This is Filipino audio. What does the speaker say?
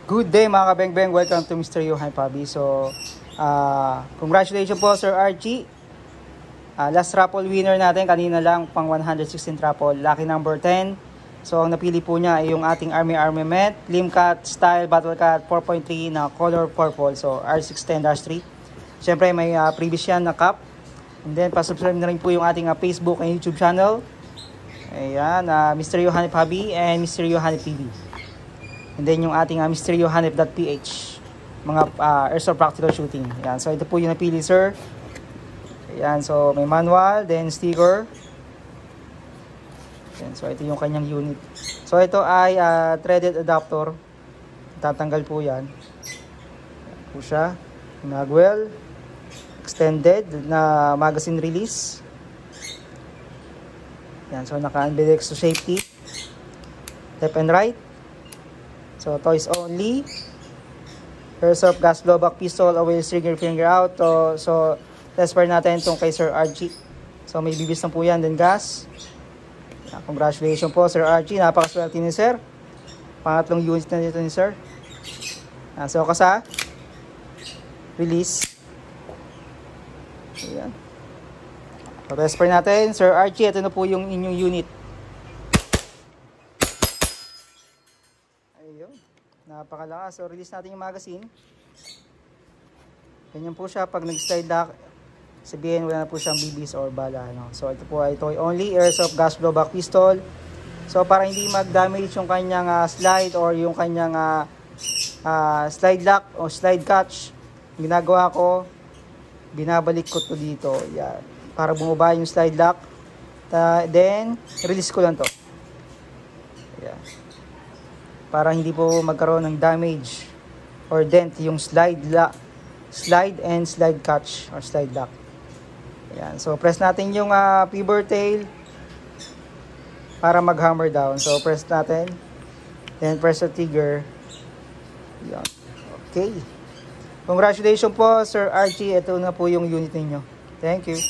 Good day mga kabeng-beng, welcome to Mr. Johan Pabi. So, congratulations po Sir Archie. Last raffle winner natin kanina lang, pang 116 raffle, lucky number 10. So, ang napili po niya ay yung ating Army Armament, Limcat Style Battle Cat 4.3 na color purple. So, R610-3. Siyempre, may previous yan na cup. And then, pasubscribe na rin po yung ating Facebook and YouTube channel. Ayan, Mr. Johan Pabi and Mr. Johan PB. And then yung ating mysteryohanip.ph, mga airsoft practical shooting. Ayan, so ito po yung napili sir. Ayan, so may manual, then sticker. Ayan, so ito yung kanyang unit. So ito ay threaded adapter. Tatanggal po yan. Ayan po siya. Magwell. Extended na magazine release. Ayan, so naka-ambidextrous to safety. Left and right. So, toys only. Airsoft gas blowback pistol, always trigger finger out. So test fire natin itong kay Sir Archie. So, may bibis na po yan. Then gas. Congratulations po Sir Archie. Napakaswerte ni Sir. Pangatlong unit na dito ni Sir. So, kasa. Release. Ayan. So, test fire natin. Sir Archie, ito na po yung inyong unit. Napakalakas. So, release natin yung magazine. Ganyan po siya. Pag nag-slide lock, sabihin wala na po siyang BBs or bala. No? So, ito po ay toy only. Airsoft gas blowback pistol. So, para hindi mag-damage yung kanyang slide or yung kanyang slide lock o slide catch, ginagawa ko, binabalik ko to dito. Yan. Para bumaba yung slide lock. Then, release ko lang to. Yan. Para hindi po magkaroon ng damage or dent yung slide and slide catch or slide lock. Ayan. So, press natin yung pivot tail para mag-hammer down. So, press natin. Then, press the trigger. Ayan. Okay. Congratulations po, Sir Archie. Ito na po yung unit ninyo. Thank you.